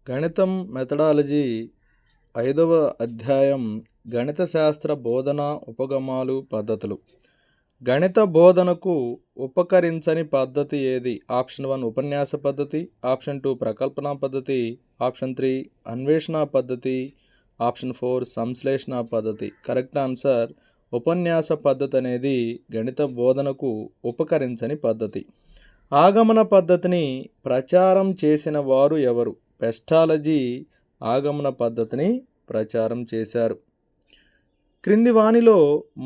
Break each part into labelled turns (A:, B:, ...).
A: గణితం మెథడాలజీ 5వ అధ్యాయం గణిత శాస్త్ర బోధన ఉపగమాలు పద్ధతులు. గణిత బోధనకు ఉపకరించని పద్ధతి ఏది? ఆప్షన్ 1 ఉపన్యాస పద్ధతి, ఆప్షన్ 2 ప్రకల్పన పద్ధతి, ఆప్షన్ 3 అన్వేషణ పద్ధతి, ఆప్షన్ 4 సంశ్లేషణ పద్ధతి. కరెక్ట్ ఆన్సర్ ఉపన్యాస పద్ధతి అనేది గణిత బోధనకు ఉపకరించని పద్ధతి. ఆగమన పద్ధతిని ప్రచారం చేసిన వారు ఎవరు? పెస్టాలజీ ఆగమన పద్ధతిని ప్రచారం చేశారు. క్రింది వానిలో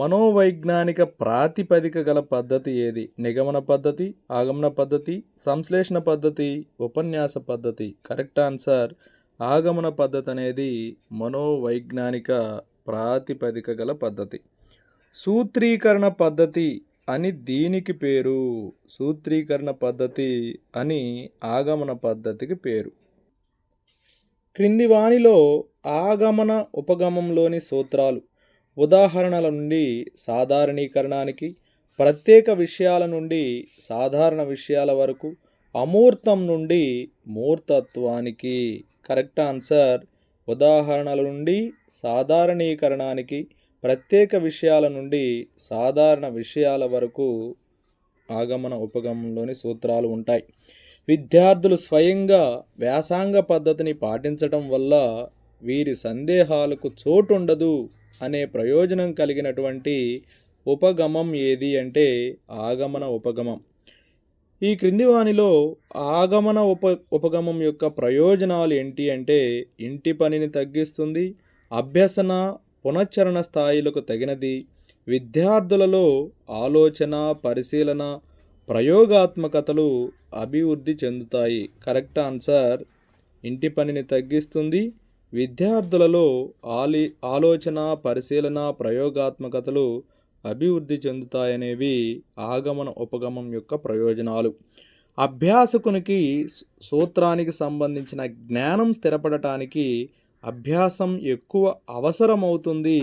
A: మనోవైజ్ఞానిక ప్రాతిపదిక గల పద్ధతి ఏది? నిగమన పద్ధతి, ఆగమన పద్ధతి, సంశ్లేషణ పద్ధతి, ఉపన్యాస పద్ధతి. కరెక్ట్ ఆన్సర్ ఆగమన పద్ధతి అనేది మనోవైజ్ఞానిక ప్రాతిపదిక గల పద్ధతి. సూత్రీకరణ పద్ధతి అని దీనికి పేరు. సూత్రీకరణ పద్ధతి అని ఆగమన పద్ధతికి పేరు. క్రింది వానిలో ఆగమన ఉపగమంలోని సూత్రాలు ఉదాహరణల నుండి సాధారణీకరణానికి, ప్రత్యేక విషయాల నుండి సాధారణ విషయాల వరకు, అమూర్తం నుండి మూర్తత్వానికి. కరెక్ట్ ఆన్సర్ ఉదాహరణల నుండి సాధారణీకరణానికి, ప్రత్యేక విషయాల నుండి సాధారణ విషయాల వరకు ఆగమన ఉపగమంలోని సూత్రాలు ఉంటాయి. విద్యార్థులు స్వయంగా వ్యాసంగ పద్ధతిని పాటించటం వల్ల వీరి సందేహాలకు చోటుండదు అనే ప్రయోజనం కలిగినటువంటి ఉపగమం ఏది అంటే ఆగమన ఉపగమం. ఈ క్రింది వానిలో ఆగమన ఉపగమం యొక్క ప్రయోజనాలు ఏంటి అంటే ఇంటి పనిని తగ్గిస్తుంది, అభ్యసన పునశ్చరణ స్థాయిలకు తగినది, విద్యార్థులలో ఆలోచన, పరిశీలన, ప్రయోగాత్మకతలు అభివృద్ధి చెందుతాయి. కరెక్ట్ ఆన్సర్ ఇంటి పనిని తగ్గిస్తుంది, విద్యార్థులలో ఆలోచన, పరిశీలన, ప్రయోగాత్మకతలు అభివృద్ధి చెందుతాయనేవి ఆగమన ఉపగమం యొక్క ప్రయోజనాలు. అభ్యాసకునికి సూత్రానికి సంబంధించిన జ్ఞానం స్థిరపడటానికి అభ్యాసం ఎక్కువ అవసరమవుతుంది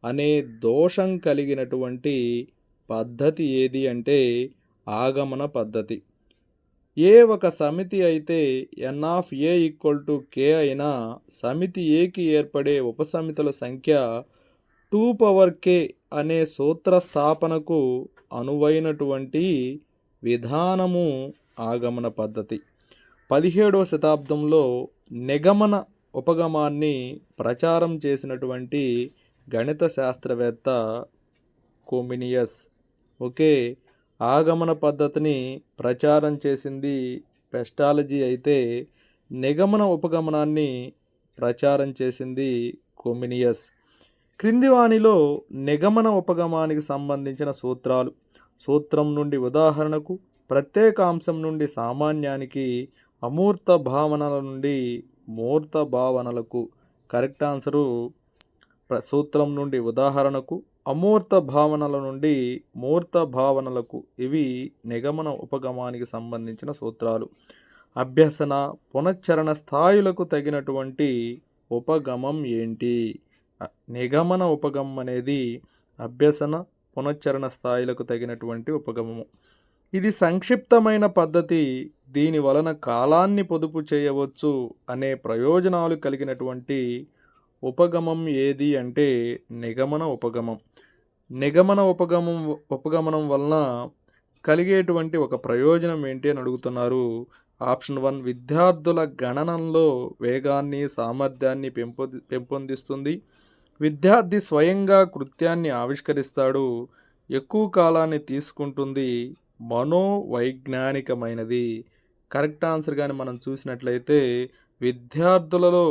A: అనే దోషం కలిగినటువంటి పద్ధతి ఏది అంటే ఆగమన పద్ధతి. ఏ ఒక సమితి అయితే n(a) అయినా సమితి ఏకి ఏర్పడే ఉపసమితుల సంఖ్య 2k అనే సూత్ర స్థాపనకు అనువైనటువంటి విధానము ఆగమన పద్ధతి. 17వ శతాబ్దంలో నిగమన ఉపగమాన్ని ప్రచారం చేసినటువంటి గణిత శాస్త్రవేత్త కోమినియస్. ఆగమన పద్ధతిని ప్రచారం చేసింది పెస్టాలజీ అయితే నిగమన ఉపగమనాన్ని ప్రచారం చేసింది కోమినియస్. క్రింది వానిలో నిగమన ఉపగమానికి సంబంధించిన సూత్రాలు. సూత్రం నుండి ఉదాహరణకు, ప్రత్యేకాంశం నుండి సామాన్యానికి, అమూర్త భావనల నుండి మూర్త భావనలకు. కరెక్ట్ ఆన్సరు సూత్రం నుండి ఉదాహరణకు, అమూర్త భావనల నుండి మూర్త భావనలకు. ఇవి నిగమన ఉపగమానికి సంబంధించిన సూత్రాలు. అభ్యసన పునశ్చరణ స్థాయిలకు తగినటువంటి ఉపగమం ఏంటి? నిగమన ఉపగమం అనేది అభ్యసన పునశ్చరణ స్థాయిలకు తగినటువంటి ఉపగమము. ఇది సంక్షిప్తమైన పద్ధతి, దీని వలన కాలాన్ని పొదుపు చేయవచ్చు అనే ప్రయోజనాలు కలిగినటువంటి ఉపగమం ఏది అంటే నిగమన ఉపగమం. నిగమన ఉపగమనం వలన కలిగేటువంటి ఒక ప్రయోజనం ఏంటి అని అడుగుతున్నారు. ఆప్షన్ 1 విద్యార్థుల గణనంలో వేగాన్ని, సామర్థ్యాన్ని పెంపొందిస్తుంది. విద్యార్థి స్వయంగా కృత్యాన్ని ఆవిష్కరిస్తాడు, ఎక్కువ కాలాన్ని తీసుకుంటుంది, మనోవైజ్ఞానికమైనది. కరెక్ట్ ఆన్సర్ కానీ మనం చూసినట్లయితే విద్యార్థులలో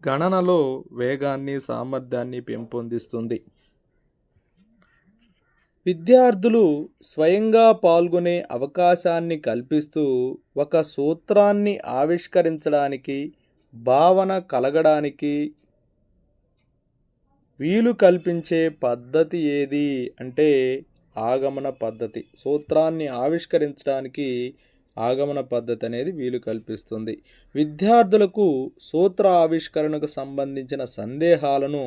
A: గణనలో వేగాన్ని, సామర్థ్యాన్ని పెంపొందిస్తుంది. విద్యార్థులు స్వయంగా పాల్గొనే అవకాశాన్ని కల్పిస్తూ ఒక సూత్రాన్ని ఆవిష్కరించడానికి, భావన కలగడానికి వీలు కల్పించే పద్ధతి ఏది అంటే ఆగమన పద్ధతి. సూత్రాన్ని ఆవిష్కరించడానికి ఆగమన పద్ధతి అనేది వీలు కల్పిస్తుంది. విద్యార్థులకు సూత్ర ఆవిష్కరణకు సంబంధించిన సందేహాలను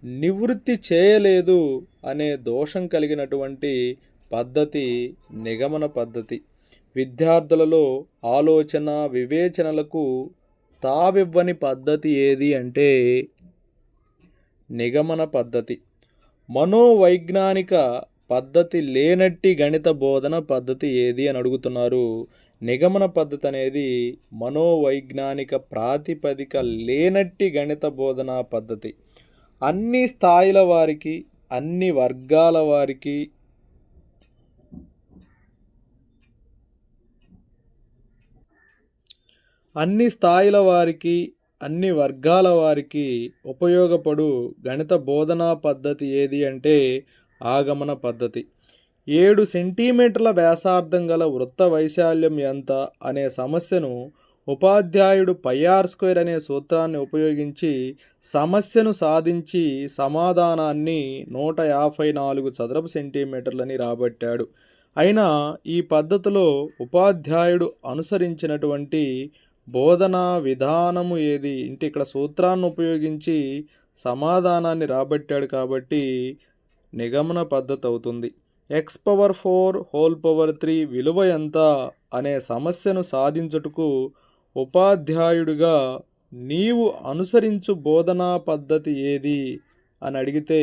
A: నివృత్తి చేయలేదు అనే దోషం కలిగినటువంటి పద్ధతి నిగమన పద్ధతి. విద్యార్థులలో ఆలోచన, వివేచనలకు తావివ్వని పద్ధతి ఏది అంటే నిగమన పద్ధతి. మనోవైజ్ఞానిక పద్ధతి లేనట్టి గణిత బోధన పద్ధతి ఏది అని అడుగుతున్నారు. నిగమన పద్ధతి అనేది మనోవైజ్ఞానిక ప్రాతిపదిక లేనట్టి గణిత బోధనా పద్ధతి. అన్ని స్థాయిల వారికి, అన్ని వర్గాల వారికి అన్ని స్థాయిల వారికి, అన్ని వర్గాల వారికి ఉపయోగపడు గణిత బోధనా పద్ధతి ఏది అంటే ఆగమన పద్ధతి. 7 సెంటీమీటర్ల వ్యాసార్థం గల వృత్త వైశాల్యం ఎంత అనే సమస్యను ఉపాధ్యాయుడు πr² అనే సూత్రాన్ని ఉపయోగించి సమస్యను సాధించి సమాధానాన్ని 154 చదరపు సెంటీమీటర్లని రాబట్టాడు. అయినా ఈ పద్ధతిలో ఉపాధ్యాయుడు అనుసరించినటువంటి బోధనా విధానము ఏది అంటే ఇక్కడ సూత్రాన్ని ఉపయోగించి సమాధానాన్ని రాబట్టాడు కాబట్టి నిగమన పద్ధతి అవుతుంది. x⁴ విలువ ఎంత అనే సమస్యను సాధించుటకు ఉపాధ్యాయుడిగా నీవు అనుసరించు బోధనా పద్ధతి ఏది అని అడిగితే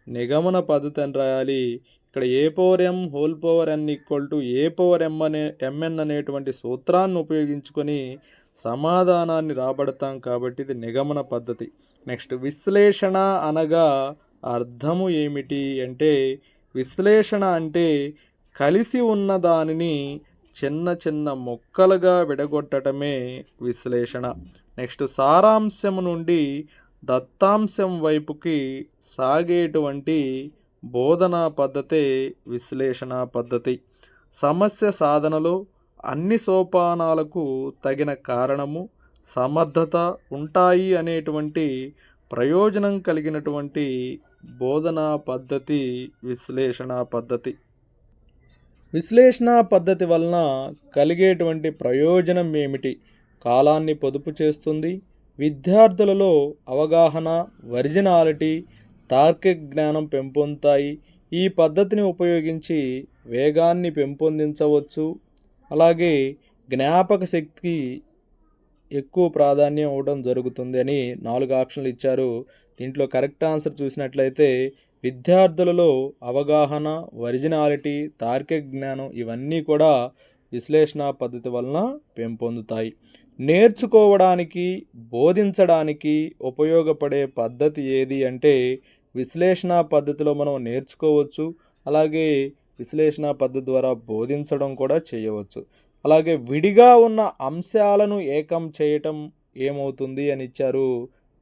A: నిగమన పద్ధతి అని రాయాలి. ఇక్కడ a⁴m a⁴n అనేటువంటి సూత్రాన్ని ఉపయోగించుకొని సమాధానాన్ని రాబడతాం కాబట్టి ఇది నిగమన పద్ధతి. నెక్స్ట్, విశ్లేషణ అనగా అర్థము ఏమిటి అంటే విశ్లేషణ అంటే కలిసి ఉన్న దానిని చిన్న చిన్న ముక్కలుగా విడగొట్టడమే విశ్లేషణ. నెక్స్ట్, సారాంశం నుండి దత్తాంశం వైపుకి సాగేటువంటి బోధనా పద్ధతే విశ్లేషణ పద్ధతి. సమస్య సాధనలో అన్ని సోపానాలకు తగిన కారణము, సమర్థత ఉంటాయి అనేటువంటి ప్రయోజనం కలిగినటువంటి బోధనా పద్ధతి విశ్లేషణ పద్ధతి. విశ్లేషణ పద్ధతి వలన కలిగేటువంటి ప్రయోజనం ఏమిటి? కాలాన్ని పొదుపు చేస్తుంది, విద్యార్థులలో అవగాహన, ఒరిజినాలిటీ, తార్కిక జ్ఞానం పెంపొందుతాయి. ఈ పద్ధతిని ఉపయోగించి వేగాన్ని పెంపొందించవచ్చు. అలాగే జ్ఞాపక శక్తికి ఎక్కువ ప్రాధాన్యం ఇవ్వడం జరుగుతుంది అని 4 ఆప్షన్లు ఇచ్చారు. దీంట్లో కరెక్ట్ ఆన్సర్ చూసినట్లయితే విద్యార్థులలో అవగాహన, ఒరిజినాలిటీ, తార్కిక జ్ఞానం ఇవన్నీ కూడా విశ్లేషణ పద్ధతి వలన పెంపొందుతాయి. నేర్చుకోవడానికి, బోధించడానికి ఉపయోగపడే పద్ధతి ఏది అంటే విశ్లేషణ పద్ధతిలో మనం నేర్చుకోవచ్చు. అలాగే విశ్లేషణ పద్ధతి ద్వారా బోధించడం కూడా చేయవచ్చు. అలాగే విడిగా ఉన్న అంశాలను ఏకం చేయటం ఏమవుతుంది అని ఇచ్చారు.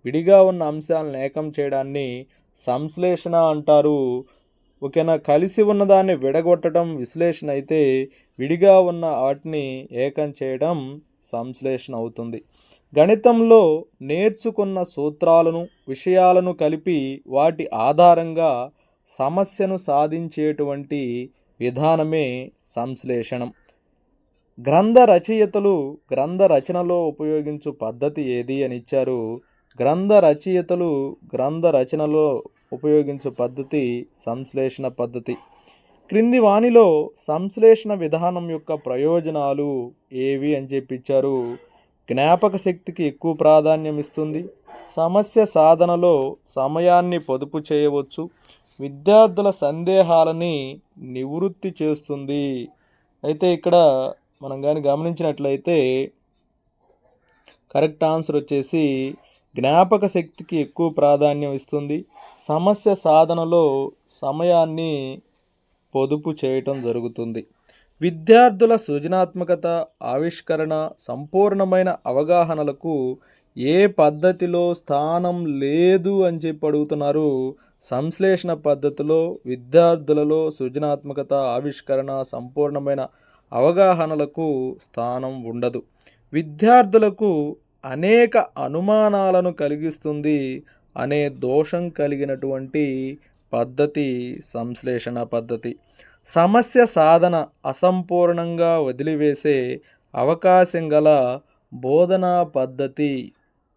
A: విడిగా ఉన్న అంశాలను ఏకం చేయడాన్ని సంశ్లేషణ అంటారు. ఓకేనా? కలిసి ఉన్నదాన్ని విడగొట్టడం విశ్లేషణ అయితే విడిగా ఉన్న వాటిని ఏకం చేయడం సంశ్లేషణ అవుతుంది. గణితంలో నేర్చుకున్న సూత్రాలను, విషయాలను కలిపి వాటి ఆధారంగా సమస్యను సాధించేటువంటి విధానమే సంశ్లేషణం. గ్రంథ రచనలో ఉపయోగించు పద్ధతి ఏది అని ఇచ్చారు. గ్రంథ రచనలో ఉపయోగించు పద్ధతి సంశ్లేషణ పద్ధతి. క్రింది వానిలో సంశ్లేషణ విధానం యొక్క ప్రయోజనాలు ఏవి అని చెప్పించారు. జ్ఞాపక శక్తికి ఎక్కువ ప్రాధాన్యం ఇస్తుంది, సమస్య సాధనలో సమయాన్ని పొదుపు చేయవచ్చు, విద్యార్థుల సందేహాలని నివృత్తి చేస్తుంది. అయితే ఇక్కడ మనం కానీ గమనించినట్లయితే కరెక్ట్ ఆన్సర్ వచ్చేసి జ్ఞాపక శక్తికి ఎక్కువ ప్రాధాన్యం ఇస్తుంది, సమస్య సాధనలో సమయాన్ని పొదుపు చేయటం జరుగుతుంది. విద్యార్థుల సృజనాత్మకత, ఆవిష్కరణ, సంపూర్ణమైన అవగాహనలకు ఏ పద్ధతిలో స్థానం లేదు అని చెప్పి అడుగుతున్నారు. సంశ్లేషణ పద్ధతిలో విద్యార్థులలో సృజనాత్మకత, ఆవిష్కరణ, సంపూర్ణమైన అవగాహనలకు స్థానం ఉండదు. విద్యార్థులకు అనేక అనుమానాలను కలిగిస్తుంది అనే దోషం కలిగినటువంటి పద్ధతి సంశ్లేషణ పద్ధతి. సమస్య సాధన అసంపూర్ణంగా వదిలివేసే అవకాశం గల బోధనా పద్ధతి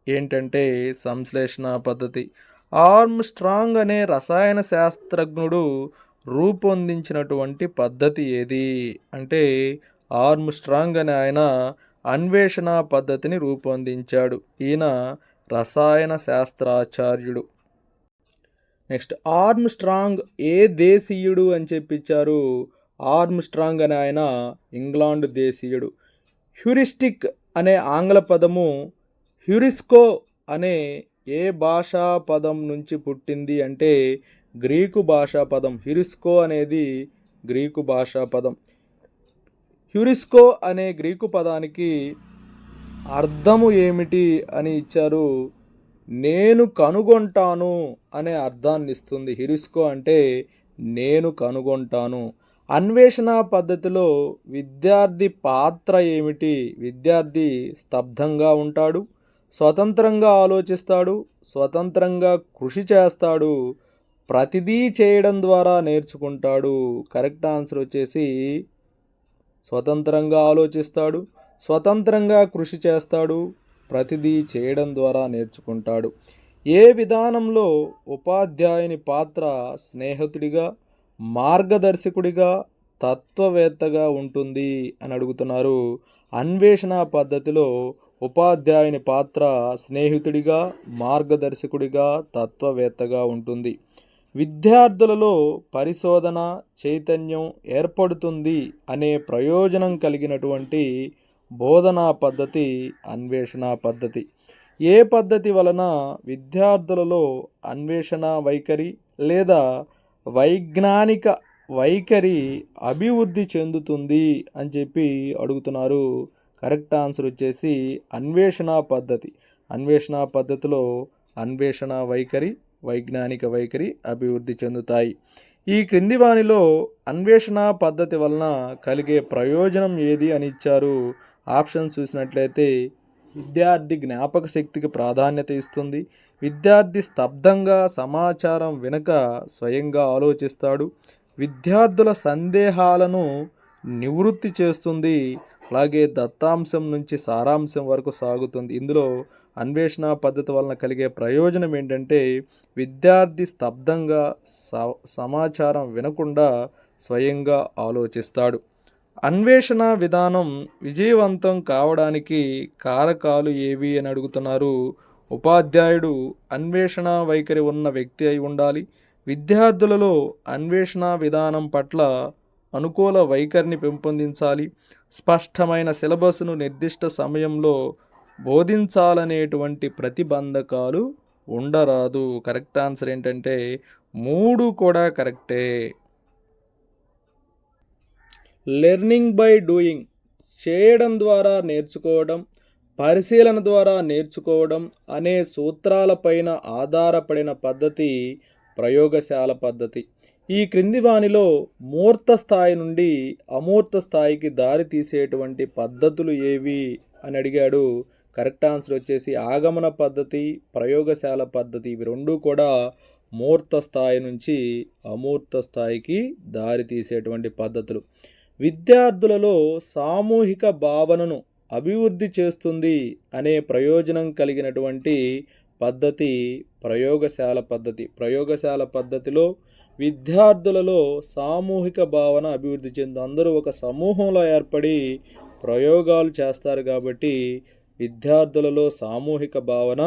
A: ఏంటంటే సంశ్లేషణ పద్ధతి. ఆర్మ్స్ట్రాంగ్ అనే రసాయన శాస్త్రజ్ఞుడు రూపొందించినటువంటి పద్ధతి ఏది అంటే ఆర్మ్స్ట్రాంగ్ అనే ఆయన అన్వేషణ పద్ధతిని రూపొందించాడు. ఈయన రసాయన శాస్త్రాచార్యుడు. నెక్స్ట్ ఆర్మ్స్ట్రాంగ్ ఏ దేశీయుడు అని చెప్పించారు. ఆర్మ్స్ట్రాంగ్ అనే ఆయన ఇంగ్లాండ్ దేశీయుడు. హ్యూరిస్టిక్ అనే ఆంగ్ల పదము హ్యూరిస్కో అనే ఏ భాషా పదం నుంచి పుట్టింది అంటే గ్రీకు భాషా పదం. హ్యూరిస్కో అనేది గ్రీకు భాషా పదం. హ్యూరిస్కో అనే గ్రీకు పదానికి అర్థము ఏమిటి అని ఇచ్చారు. నేను కనుగొంటాను అనే అర్థాన్ని ఇస్తుంది. హ్యూరిస్కో అంటే నేను కనుగొంటాను. అన్వేషణ పద్ధతిలో విద్యార్థి పాత్ర ఏమిటి? విద్యార్థి స్తబ్దంగా ఉంటాడు, స్వతంత్రంగా ఆలోచిస్తాడు, స్వతంత్రంగా కృషి చేస్తాడు, ప్రతిదీ చేయడం ద్వారా నేర్చుకుంటాడు. కరెక్ట్ ఆన్సర్ వచ్చేసి స్వతంత్రంగా ఆలోచిస్తాడు, స్వతంత్రంగా కృషి చేస్తాడు, ప్రతిదీ చేయడం ద్వారా నేర్చుకుంటాడు. ఏ విధానంలో ఉపాధ్యాయుని పాత్ర స్నేహితుడిగా, మార్గదర్శకుడిగా, తత్వవేత్తగా ఉంటుంది అని అడుగుతున్నారు. అన్వేషణ పద్ధతిలో ఉపాధ్యాయుని పాత్ర స్నేహితుడిగా, మార్గదర్శకుడిగా, తత్వవేత్తగా ఉంటుంది. విద్యార్థులలో పరిశోధన చైతన్యం ఏర్పడుతుంది అనే ప్రయోజనం కలిగినటువంటి బోధనా పద్ధతి అన్వేషణ పద్ధతి. ఏ పద్ధతి వలన విద్యార్థులలో అన్వేషణ వైఖరి లేదా వైజ్ఞానిక వైఖరి అభివృద్ధి చెందుతుంది అని చెప్పి అడుగుతున్నారు. కరెక్ట్ ఆన్సర్ వచ్చేసి అన్వేషణ పద్ధతి. అన్వేషణ పద్ధతిలో అన్వేషణ వైఖరి, వైజ్ఞానిక వైఖరి అభివృద్ధి చెందుతాయి. ఈ క్రింది వానిలో అన్వేషణ పద్ధతి వలన కలిగే ప్రయోజనం ఏది అని ఇచ్చారు. ఆప్షన్ చూసినట్లయితే విద్యార్థి జ్ఞాపక శక్తికి ప్రాధాన్యత ఇస్తుంది, విద్యార్థి స్తబ్దంగా సమాచారం వినక స్వయంగా ఆలోచిస్తాడు, విద్యార్థుల సందేహాలను నివృత్తి చేస్తుంది, అలాగే దత్తాంశం నుంచి సారాంశం వరకు సాగుతుంది. ఇందులో అన్వేషణ పద్ధతి వలన కలిగే ప్రయోజనం ఏంటంటే విద్యార్థి స్తబ్దంగా సమాచారం వినకుండా స్వయంగా ఆలోచిస్తాడు. అన్వేషణ విధానం విజయవంతం కావడానికి కారకాలు ఏవి అని అడుగుతున్నారు. ఉపాధ్యాయుడు అన్వేషణ వైఖరి ఉన్న వ్యక్తి అయి ఉండాలి. విద్యార్థులలో అన్వేషణ విధానం పట్ల అనుకూల వైఖరిని పెంపొందించాలి. స్పష్టమైన సిలబస్ను నిర్దిష్ట సమయంలో బోధించాలనేటువంటి ప్రతిబంధకాలు ఉండరాదు. కరెక్ట్ ఆన్సర్ ఏంటంటే 3 కూడా కరెక్టే. లెర్నింగ్ బై డూయింగ్ చేయడం ద్వారా నేర్చుకోవడం, పరిశీలన ద్వారా నేర్చుకోవడం అనే సూత్రాలపైన ఆధారపడిన పద్ధతి ప్రయోగశాల పద్ధతి. ఈ క్రింది వానిలో మూర్త స్థాయి నుండి అమూర్త స్థాయికి దారి తీసేటువంటి పద్ధతులు ఏవి అని అడిగాడు. కరెక్ట్ ఆన్సర్ వచ్చేసి ఆగమన పద్ధతి, ప్రయోగశాల పద్ధతి. ఇవి రెండు కూడా మూర్త స్థాయి నుంచి అమూర్త స్థాయికి దారి తీసేటువంటి పద్ధతులు. విద్యార్థులలో సామూహిక భావనను అభివృద్ధి చేస్తుంది అనే ప్రయోజనం కలిగినటువంటి పద్ధతి ప్రయోగశాల పద్ధతి. ప్రయోగశాల పద్ధతిలో విద్యార్థులలో సామూహిక భావన అభివృద్ధి చెంది అందరూ ఒక సమూహంలో ఏర్పడి ప్రయోగాలు చేస్తారు కాబట్టి విద్యార్థులలో సామూహిక భావన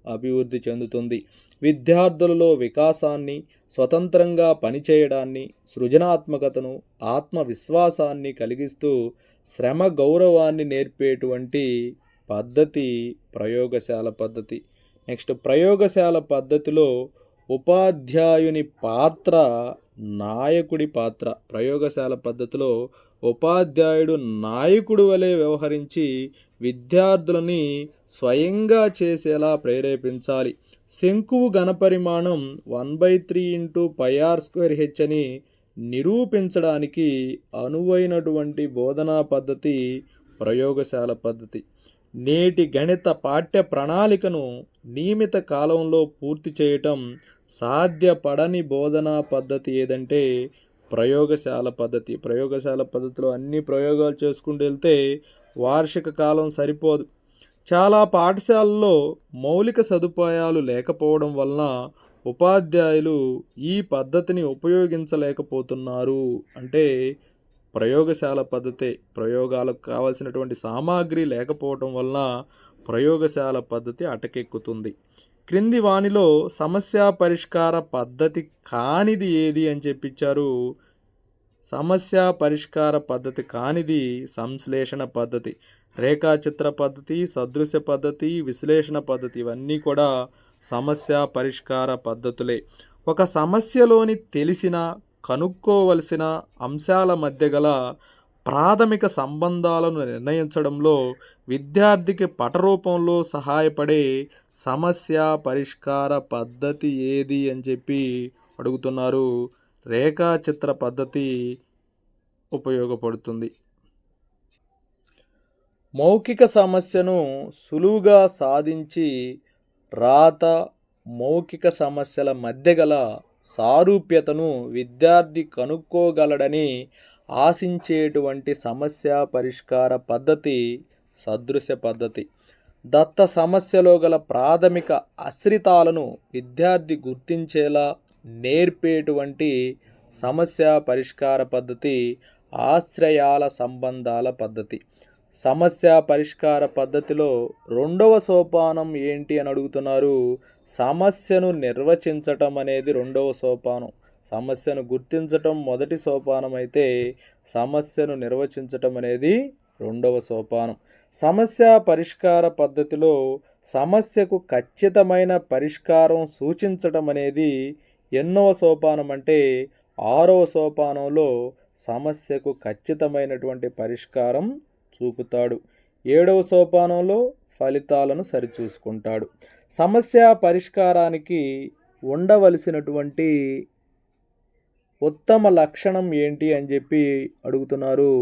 A: అభివృద్ధి చెందుతుంది. విద్యార్థులలో వికాసాన్ని, స్వతంత్రంగా పనిచేయడాన్ని, సృజనాత్మకతను, ఆత్మవిశ్వాసాన్ని కలిగిస్తూ శ్రమ గౌరవాన్ని నేర్పేటువంటి పద్ధతి ప్రయోగశాల పద్ధతి. నెక్స్ట్ ప్రయోగశాల పద్ధతిలో ఉపాధ్యాయుని పాత్ర నాయకుడి పాత్ర. ప్రయోగశాల పద్ధతిలో ఉపాధ్యాయుడు నాయకుడి వలె వ్యవహరించి విద్యార్థులని స్వయంగా చేసేలా ప్రేరేపించాలి. శంకువు ఘనపరిమాణం 1/3 × πr² అని నిరూపించడానికి అనువైనటువంటి బోధనా పద్ధతి ప్రయోగశాల పద్ధతి. నేటి గణిత పాఠ్య ప్రణాళికను నియమిత కాలంలో పూర్తి చేయటం సాధ్యపడని బోధనా పద్ధతి ఏదంటే ప్రయోగశాల పద్ధతి. ప్రయోగశాల పద్ధతిలో అన్ని ప్రయోగాలు చేసుకుంటూ వెళ్తే వార్షిక కాలం సరిపోదు. చాలా పాఠశాలల్లో మౌలిక సదుపాయాలు లేకపోవడం వలన ఉపాధ్యాయులు ఈ పద్ధతిని ఉపయోగించలేకపోతున్నారు. అంటే ప్రయోగశాల పద్ధతే. ప్రయోగాలకు కావలసినటువంటి సామాగ్రి లేకపోవటం వలన ప్రయోగశాల పద్ధతి అటకెక్కుతుంది. క్రింది వానిలో సమస్య పరిష్కార పద్ధతి కానిది ఏది అని చెప్పిచ్చారు. సమస్య పరిష్కార పద్ధతి కానిది సంశ్లేషణ పద్ధతి. రేఖాచిత్ర పద్ధతి, సదృశ్య పద్ధతి, విశ్లేషణ పద్ధతి ఇవన్నీ కూడా సమస్య పరిష్కార పద్ధతులే. ఒక సమస్యలోని తెలిసిన కనుక్కోవలసిన అంశాల మధ్య గల ప్రాథమిక సంబంధాలను నిర్ణయించడంలో విద్యార్థికి పటరూపంలో సహాయపడే సమస్య పరిష్కార పద్ధతి ఏది అని చెప్పి అడుగుతున్నారు. రేఖాచిత్ర పద్ధతి ఉపయోగపడుతుంది. మౌఖిక సమస్యను సులువుగా సాధించి రాత మౌఖిక సమస్యల మధ్య గల సారూప్యతను విద్యార్థి కనుక్కోగలడని ఆశించేటువంటి సమస్య పరిష్కార పద్ధతి సదృశ్య పద్ధతి. దత్త సమస్యలో గల ప్రాథమిక ఆశ్రితాలను విద్యార్థి గుర్తించేలా నేర్పేటువంటి సమస్య పరిష్కార పద్ధతి ఆశ్రయాల సంబంధాల పద్ధతి. సమస్య పరిష్కార పద్ధతిలో రెండవ సోపానం ఏంటి అని అడుగుతున్నారు. సమస్యను నిర్వచించటం అనేది రెండవ సోపానం. సమస్యను గుర్తించటం మొదటి సోపానం అయితే సమస్యను నిర్వచించటం అనేది రెండవ సోపానం. సమస్య పరిష్కార పద్ధతిలో సమస్యకు ఖచ్చితమైన పరిష్కారం సూచించటం అనేది ఎన్నవ సోపానం అంటే ఆరవ సోపానంలో సమస్యకు ఖచ్చితమైనటువంటి పరిష్కారం చూపుతాడు. ఏడవ సోపానంలో ఫలితాలను సరిచూసుకుంటాడు. సమస్య పరిష్కారానికి ఉండవలసినటువంటి ఉత్తమ లక్షణం ఏంటి అని చెప్పి అడుగుతున్నారు.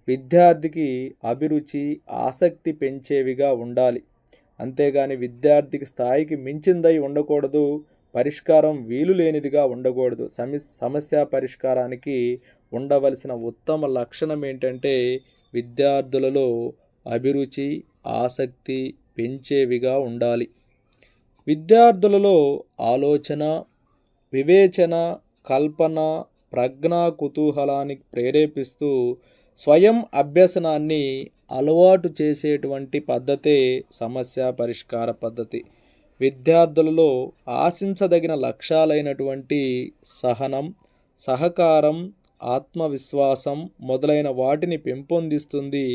A: విద్యార్థికి అభిరుచి ఆసక్తి పెంచేవిగా ఉండాలి. అంతేగాని విద్యార్థికి స్థాయికి మించిందై ఉండకూడదు, పరిష్కారం వీలు లేనిదిగా ఉండకూడదు. సమస్య పరిష్కారానికి ఉండవలసిన ఉత్తమ లక్షణం ఏంటంటే విద్యార్థులలో అభిరుచి ఆసక్తి పెంచేవిగా ఉండాలి. విద్యార్థులలో ఆలోచన, వివేచన, కల్పన, ప్రజ్ఞా కుతూహలాన్ని ప్రేరేపిస్తూ స్వయం అభ్యసనాన్ని అలవాటు చేసేటువంటి పద్ధతే సమస్య పరిష్కార పద్ధతి. విద్యార్థులలో ఆశించదగిన లక్ష్యాలైనటువంటి సహనం, సహకారం, ఆత్మవిశ్వాసం మొదలైన వాటిని పెంపొందిస్తుంది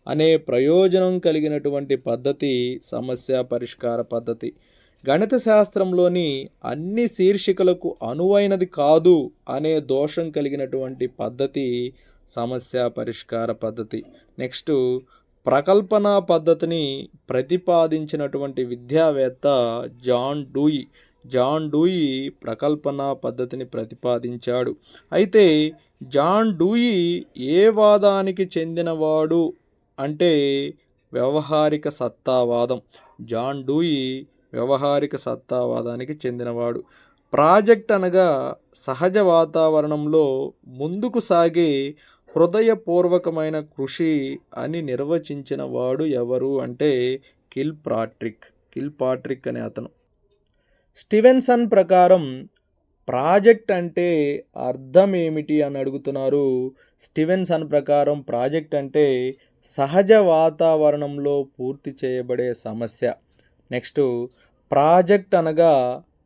A: అనే ప్రయోజనం కలిగినటువంటి పద్ధతి సమస్య పరిష్కార పద్ధతి. గణిత శాస్త్రంలోని అన్ని శీర్షికలకు అనువైనది కాదు అనే దోషం కలిగినటువంటి పద్ధతి సమస్య పరిష్కార పద్ధతి. నెక్స్ట్ ప్రకల్పన పద్ధతిని ప్రతిపాదించినటువంటి విద్యావేత్త జాన్ డూయి ప్రకల్పన పద్ధతిని ప్రతిపాదించాడు. అయితే జాన్ డూయి ఏ వాదానికి చెందినవాడు అంటే వ్యవహారిక సత్తావాదం. జాన్ డూయి వ్యవహారిక సత్తావాదానికి చెందినవాడు. ప్రాజెక్ట్ అనగా సహజ వాతావరణంలో ముందుకు సాగే హృదయపూర్వకమైన కృషి అని నిర్వచించిన వాడు ఎవరు అంటే కిల్పాట్రిక్ అనే అతను. స్టీవెన్సన్ ప్రకారం ప్రాజెక్ట్ అంటే అర్థం ఏమిటి అని అడుగుతున్నారు. స్టీవెన్సన్ ప్రకారం ప్రాజెక్ట్ అంటే సహజ వాతావరణంలో పూర్తి చేయబడే సమస్య. నెక్స్ట్ ప్రాజెక్ట్ అనగా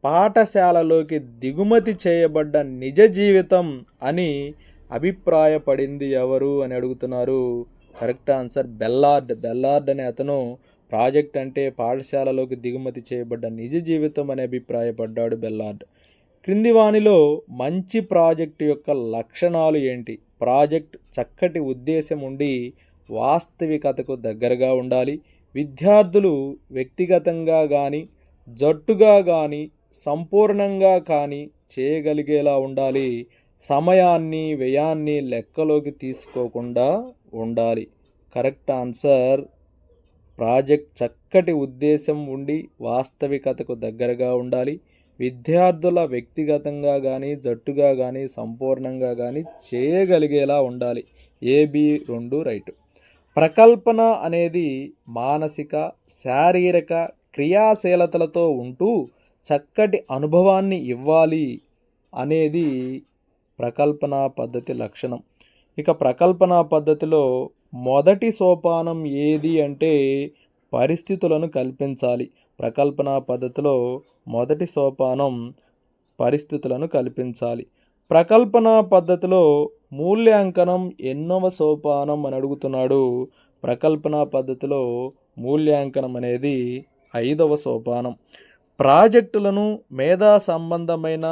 A: పాఠశాలలోకి దిగుమతి చేయబడ్డ నిజ జీవితం అని అభిప్రాయపడింది ఎవరు అని అడుగుతున్నారు. కరెక్ట్ ఆన్సర్ బెల్లార్డ్ అనే అతను ప్రాజెక్ట్ అంటే పాఠశాలలోకి దిగుమతి చేయబడ్డ నిజ జీవితం అని అభిప్రాయపడ్డాడు బెల్లార్డ్. క్రింది వానిలో మంచి ప్రాజెక్టు యొక్క లక్షణాలు ఏంటి? ప్రాజెక్ట్ చక్కటి ఉద్దేశం ఉండి వాస్తవికతకు దగ్గరగా ఉండాలి. విద్యార్థులు వ్యక్తిగతంగా కానీ జట్టుగా కానీ సంపూర్ణంగా కానీ చేయగలిగేలా ఉండాలి. సమయాన్ని వ్యయాన్ని లెక్కలోకి తీసుకోకుండా ఉండాలి. కరెక్ట్ ఆన్సర్ ప్రాజెక్ట్ చక్కటి ఉద్దేశం ఉండి వాస్తవికతకు దగ్గరగా ఉండాలి. విద్యార్థుల వ్యక్తిగతంగా కానీ జట్టుగా కానీ సంపూర్ణంగా కానీ చేయగలిగేలా ఉండాలి. AB 2 right. ప్రకల్పన అనేది మానసిక శారీరక క్రియాశీలతలతో ఉంటూ చక్కటి అనుభవాన్ని ఇవ్వాలి అనేది ప్రకల్పన పద్ధతి లక్షణం. ఇక ప్రకల్పన పద్ధతిలో మొదటి సోపానం ఏది అంటే పరిస్థితులను కల్పించాలి. ప్రకల్పన పద్ధతిలో మొదటి సోపానం పరిస్థితులను కల్పించాలి. ప్రకల్పన పద్ధతిలో మూల్యాంకనం ఎన్నవ సోపానం అని అడుగుతున్నాడు. ప్రకల్పన పద్ధతిలో మూల్యాంకనం అనేది 5వ సోపానం. ప్రాజెక్టులను మేధా సంబంధమైన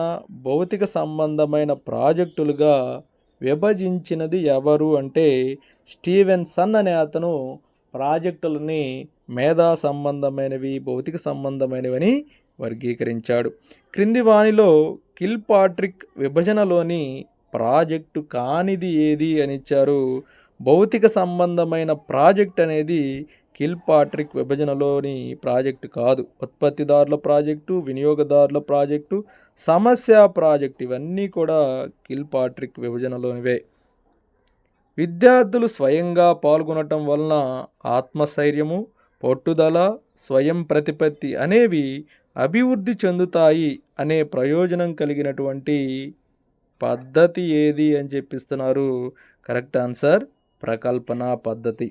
A: భౌతిక సంబంధమైన ప్రాజెక్టులుగా విభజించినది ఎవరు అంటే స్టీవెన్సన్ అనే అతను ప్రాజెక్టులని మేధా సంబంధమైనవి భౌతిక సంబంధమైనవని వర్గీకరించాడు. క్రింది వానిలో కిల్పాట్రిక్ విభజనలోని ప్రాజెక్టు కానిది ఏది అని ఇచ్చారు. భౌతిక సంబంధమైన ప్రాజెక్ట్ అనేది కిల్పాట్రిక్ విభజనలోని ప్రాజెక్టు కాదు. ఉత్పత్తిదారుల ప్రాజెక్టు, వినియోగదారుల ప్రాజెక్టు, సమస్య ప్రాజెక్టు ఇవన్నీ కూడా కిల్పాట్రిక్ విభజనలోనివే. విద్యార్థులు స్వయంగా పాల్గొనటం వలన ఆత్మస్థైర్యము, పట్టుదల, స్వయం ప్రతిపత్తి అనేవి అభివృద్ధి చెందుతాయి అనే ప్రయోజనం కలిగినటువంటి పద్ధతి ఏది అని చెప్పిస్తున్నారు. కరెక్ట్ ఆన్సర్ ప్రకల్పన పద్ధతి.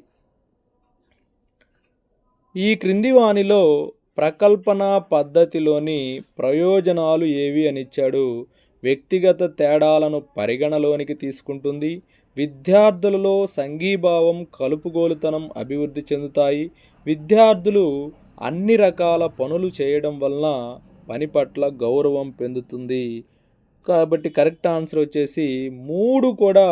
A: ఈ క్రింది వానిలో ప్రకల్పన పద్ధతిలోని ప్రయోజనాలు ఏవి అని ఇచ్చాడు. వ్యక్తిగత తేడాలను పరిగణలోనికి తీసుకుంటుంది. విద్యార్థులలో సంఘీభావం, కలుపుగోలుతనం అభివృద్ధి చెందుతాయి. విద్యార్థులు అన్ని రకాల పనులు చేయడం వలన పని పట్ల గౌరవం పెరుగుతుంది. కాబట్టి కరెక్ట్ ఆన్సర్ వచ్చేసి 3 కూడా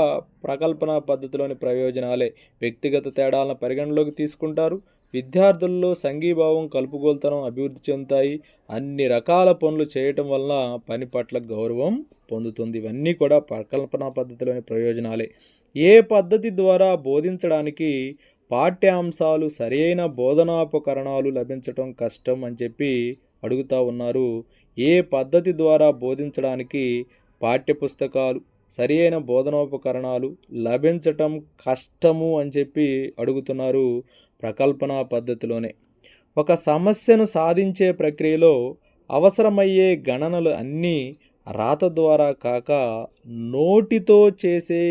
A: ప్రకల్పన పద్ధతిలోని ప్రయోజనాలే. వ్యక్తిగత తేడాలను పరిగణలోకి తీసుకుంటారు. విద్యార్థుల్లో సంఘీభావం, కలుపుగోలుతనం అభివృద్ధి చెందుతాయి. అన్ని రకాల పనులు చేయటం వలన పని పట్ల గౌరవం పొందుతుంది. ఇవన్నీ కూడా ప్రకల్పన పద్ధతిలోని ప్రయోజనాలే. ఏ పద్ధతి ద్వారా బోధించడానికి పాఠ్యాంశాలు సరైన బోధనాపకరణాలు లభించటం కష్టం అని చెప్పి అడుగుతూ ఉన్నారు. ఏ పద్ధతి ద్వారా బోధించడానికి పాఠ్యపుస్తకాలు సరైన బోధనోపకరణాలు లభించటం కష్టము అని చెప్పి అడుగుతున్నారు. ప్రకల్పన పద్ధతిలోనే. ఒక సమస్యను సాధించే ప్రక్రియలో అవసరమయ్యే గణనలు అన్నీ రాత ద్వారా కాక నోటితో చేసే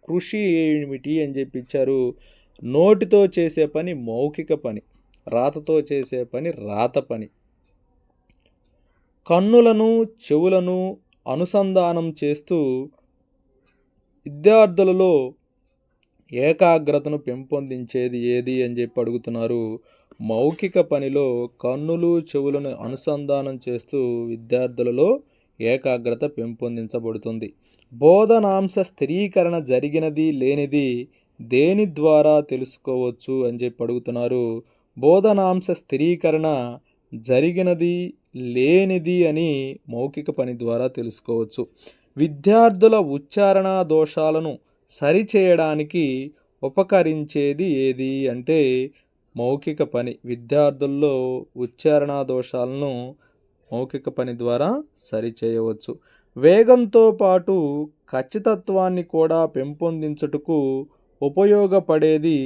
A: కృషి ఏమిటి అని చెప్పి ఇచ్చారు. నోటితో చేసే పని మౌఖిక పని, రాతతో చేసే పని రాత పని. కన్నులను చెవులను అనుసంధానం చేస్తూ విద్యార్థులలో ఏకాగ్రతను పెంపొందించేది ఏది అని చెప్పి అడుగుతున్నారు. మౌఖిక పనిలో కన్నులు చెవులను అనుసంధానం చేస్తూ విద్యార్థులలో ఏకాగ్రత పెంపొందించబడుతుంది. బోధనాంశ స్థిరీకరణ జరిగినది లేనిది దేని ద్వారా తెలుసుకోవచ్చు అని చెప్పి అడుగుతున్నారు. బోధనాంశ స్థిరీకరణ జరిగినది లేనిది అని మౌఖిక పని ద్వారా తెలుసుకోవచ్చు. విద్యార్థుల ఉచ్చారణ దోషాలను సరిచేయడానికి ఉపకరించేది ఏది అంటే మౌఖిక పని. విద్యార్థుల్లో ఉచ్చారణ దోషాలను మౌఖిక పని ద్వారా సరిచేయవచ్చు. వేగంతో పాటు ఖచ్చితత్వాన్ని కూడా పెంపొందించుటకు ఉపయోగపడేది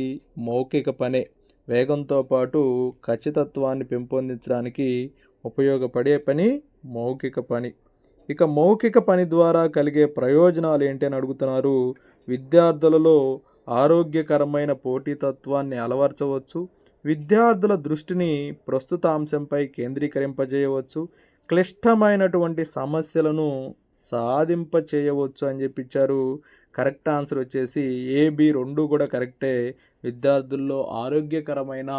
A: మౌఖిక పనే. వేగంతో పాటు ఖచ్చితత్వాన్ని పెంపొందించడానికి ఉపయోగపడే పని మౌఖిక పని. ఇక మౌఖిక పని ద్వారా కలిగే ప్రయోజనాలు ఏంటి అని అడుగుతున్నారు. విద్యార్థులలో ఆరోగ్యకరమైన పోటీతత్వాన్ని అలవర్చవచ్చు. విద్యార్థుల దృష్టిని ప్రస్తుత అంశంపై కేంద్రీకరింపజేయవచ్చు. క్లిష్టమైనటువంటి సమస్యలను సాధింపచేయవచ్చు అని చెప్పించారు. కరెక్ట్ ఆన్సర్ వచ్చేసి ఏబి 2 కూడా కరెక్టే. విద్యార్థుల్లో ఆరోగ్యకరమైన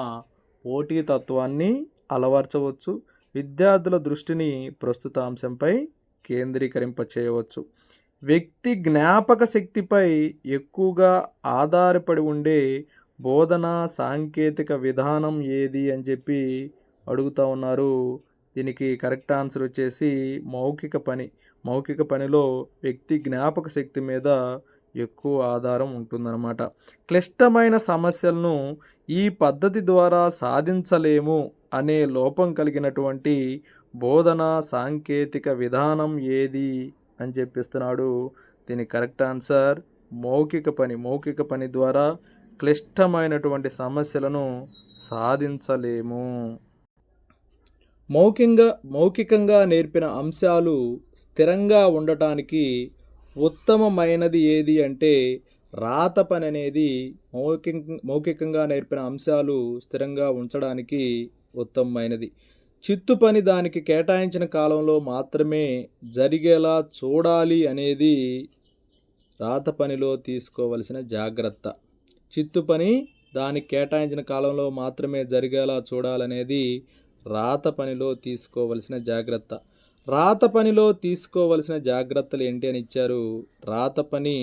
A: పోటీతత్వాన్ని అలవర్చవచ్చు. విద్యార్థుల దృష్టిని ప్రస్తుత అంశంపై కేంద్రీకరింపచేయవచ్చు. వ్యక్తి జ్ఞాపక శక్తిపై ఎక్కువగా ఆధారపడి ఉండే బోధనా సాంకేతిక విధానం ఏది అని చెప్పి అడుగుతూ ఉన్నారు. దీనికి కరెక్ట్ ఆన్సర్ వచ్చేసి మౌఖిక పని. మౌఖిక పనిలో వ్యక్తి జ్ఞాపక శక్తి మీద ఎక్కువ ఆధారం ఉంటుందన్నమాట. క్లిష్టమైన సమస్యలను ఈ పద్ధతి ద్వారా సాధించలేము అనే లోపం కలిగినటువంటి బోధనా సాంకేతిక విధానం ఏది అని చెప్పిస్తున్నాడు. దీని కరెక్ట్ ఆన్సర్ మౌఖిక పని. మౌఖిక పని ద్వారా క్లిష్టమైనటువంటి సమస్యలను సాధించలేము. మౌఖికంగా నేర్పిన అంశాలు స్థిరంగా ఉండటానికి ఉత్తమమైనది ఏది అంటే రాత పని అనేది మౌఖికంగా నేర్పిన అంశాలు స్థిరంగా ఉంచడానికి ఉత్తమమైనది. చిత్తు పని దానికి కేటాయించిన కాలంలో మాత్రమే జరిగేలా చూడాలి అనేది రాత పనిలో తీసుకోవలసిన జాగ్రత్త. చిత్తు పని దానికి కేటాయించిన కాలంలో మాత్రమే జరిగేలా చూడాలనేది రాత పనిలో తీసుకోవలసిన జాగ్రత్త. రాత పనిలో తీసుకోవలసిన జాగ్రత్తలు ఏంటి అని ఇచ్చారు. రాత పని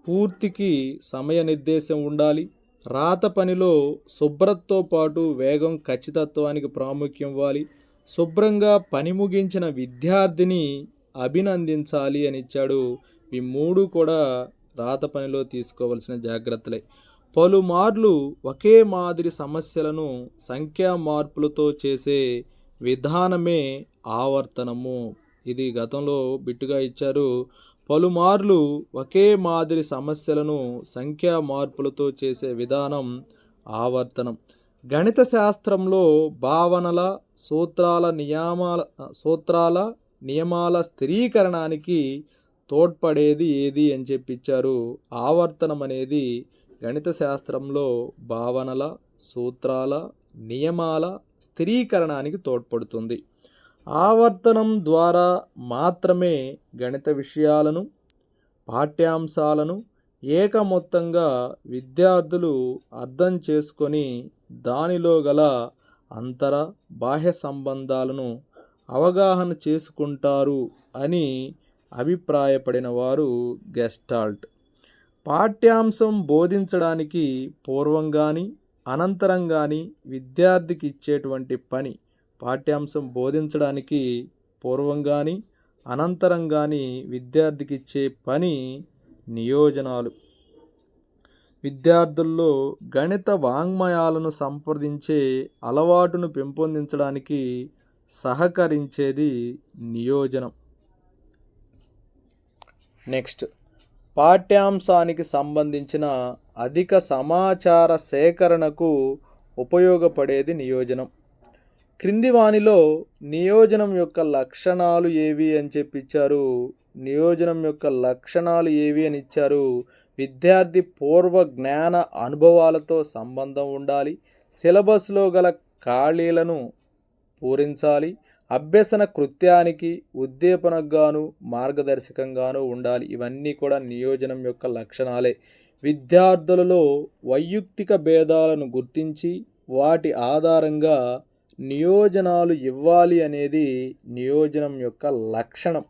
A: పూర్తికి సమయ నిర్దేశం ఉండాలి. రాత పనిలో శుభ్రతతో పాటు వేగం, ఖచ్చితత్వానికి ప్రాముఖ్యం ఇవ్వాలి. శుభ్రంగా పని ముగించిన విద్యార్థిని అభినందించాలి అని ఇచ్చాడు. ఈ మూడు కూడా రాత పనిలో తీసుకోవలసిన జాగ్రత్తలే. పలుమార్లు ఒకే మాదిరి సమస్యలను సంఖ్యా మార్పులతో చేసే విధానమే ఆవర్తనము. ఇది గతంలో బిట్టుగా ఇచ్చారు. పలుమార్లు ఒకే మాదిరి సమస్యలను సంఖ్యా మార్పులతో చేసే విధానం ఆవర్తనం. గణిత శాస్త్రంలో భావనల సూత్రాల నియమాల స్థిరీకరణానికి తోడ్పడేది ఏది అని చెప్పించారు. ఆవర్తనం అనేది గణిత శాస్త్రంలో భావనల సూత్రాల నియమాల స్థిరీకరణానికి తోడ్పడుతుంది. ఆవర్తనం ద్వారా మాత్రమే గణిత విషయాలను, పాఠ్యాంశాలను ఏకమొత్తంగా విద్యార్థులు అర్థం చేసుకొని దానిలో గల అంతర బాహ్య సంబంధాలను అవగాహన చేసుకుంటారు అని అభిప్రాయపడిన వారు గెస్టాల్ట్. పాఠ్యాంశం బోధించడానికి పూర్వం కానీ అనంతరం కానీ విద్యార్థికి ఇచ్చేటువంటి పని. పాఠ్యాంశం బోధించడానికి పూర్వం కానీ అనంతరం కానీ విద్యార్థికి ఇచ్చే పని నియోజనాలు. విద్యార్థుల్లో గణిత వాంగ్మయాలను సంప్రదించే అలవాటును పెంపొందించడానికి సహకరించేది నియోజనం. నెక్స్ట్, పాఠ్యాంశానికి సంబంధించిన అధిక సమాచార సేకరణకు ఉపయోగపడేది నియోజనం. క్రింది వానిలో నియోజనం యొక్క లక్షణాలు ఏవి అని చెప్పిచ్చారు. నియోజనం యొక్క లక్షణాలు ఏవి అని ఇచ్చారు. విద్యార్థి పూర్వ జ్ఞాన అనుభవాలతో సంబంధం ఉండాలి. సిలబస్లో గల ఖాళీలను పూరించాలి. అభ్యసన కృత్యానికి ఉద్దీపనగాను మార్గదర్శకంగాను ఉండాలి. ఇవన్నీ కూడా నియోజనం యొక్క లక్షణాలే. విద్యార్థులలో వైయక్తిక భేదాలను గుర్తించి వాటి ఆధారంగా నియోజనాలు ఇవ్వాలి అనేది నియోజనం యొక్క లక్షణం.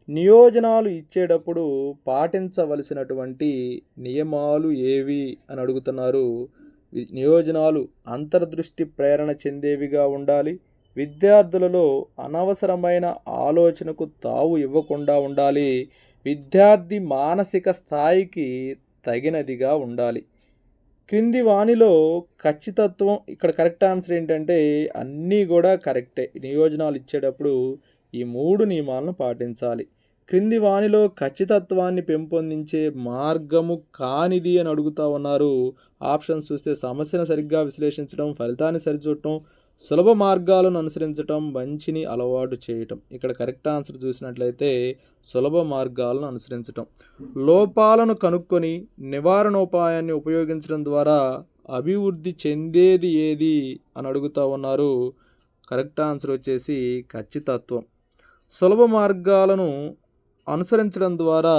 A: నియోజనాలు ఇచ్చేటప్పుడు పాటించవలసినటువంటి నియమాలు ఏవి అని అడుగుతున్నారు. నియోజనాలు అంతర్దృష్టి ప్రేరణ చెందేవిగా ఉండాలి. విద్యార్థులలో అనవసరమైన ఆలోచనకు తావు ఇవ్వకుండా ఉండాలి. విద్యార్థి మానసిక స్థాయికి తగినదిగా ఉండాలి. క్రింది వానిలో ఖచ్చితత్వం, ఇక్కడ కరెక్ట్ ఆన్సర్ ఏంటంటే అన్నీ కూడా కరెక్టే. నియోజనాలు ఇచ్చేటప్పుడు ఈ 3 నియమాలను పాటించాలి. క్రింది వానిలో ఖచ్చితత్వాన్ని పెంపొందించే మార్గము కానిది అని అడుగుతా ఉన్నారు. ఆప్షన్స్ చూస్తే సమస్యను సరిగ్గా విశ్లేషించడం, ఫలితాన్ని సరిచూడటం, సులభ మార్గాలను అనుసరించటం, మంచిని అలవాటు చేయటం. ఇక్కడ కరెక్ట్ ఆన్సర్ చూసినట్లయితే సులభ మార్గాలను అనుసరించటం. లోపాలను కనుక్కొని నివారణోపాయాన్ని ఉపయోగించడం ద్వారా అభివృద్ధి చెందేది ఏది అని అడుగుతూ ఉన్నారు. కరెక్ట్ ఆన్సర్ వచ్చేసి ఖచ్చితత్వం. సులభ మార్గాలను అనుసరించడం ద్వారా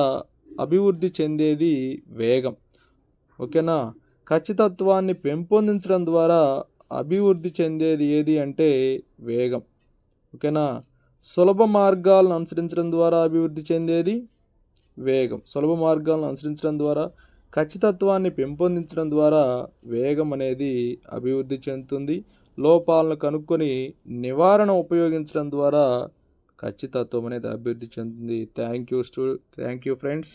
A: అభివృద్ధి చెందేది వేగం. ఓకేనా. ఖచ్చితత్వాన్ని పెంపొందించడం ద్వారా అభివృద్ధి చెందేది ఏది అంటే వేగం. ఓకేనా. సులభ మార్గాలను అనుసరించడం ద్వారా అభివృద్ధి చెందేది వేగం. సులభ మార్గాలను అనుసరించడం ద్వారా, ఖచ్చితత్వాన్ని పెంపొందించడం ద్వారా వేగం అనేది అభివృద్ధి చెందుతుంది. లోపాలను కనుక్కొని నివారణ ఉపయోగించడం ద్వారా ఖచ్చితత్వం అనేది అభివృద్ధి చెందుతుంది. Thank you friends.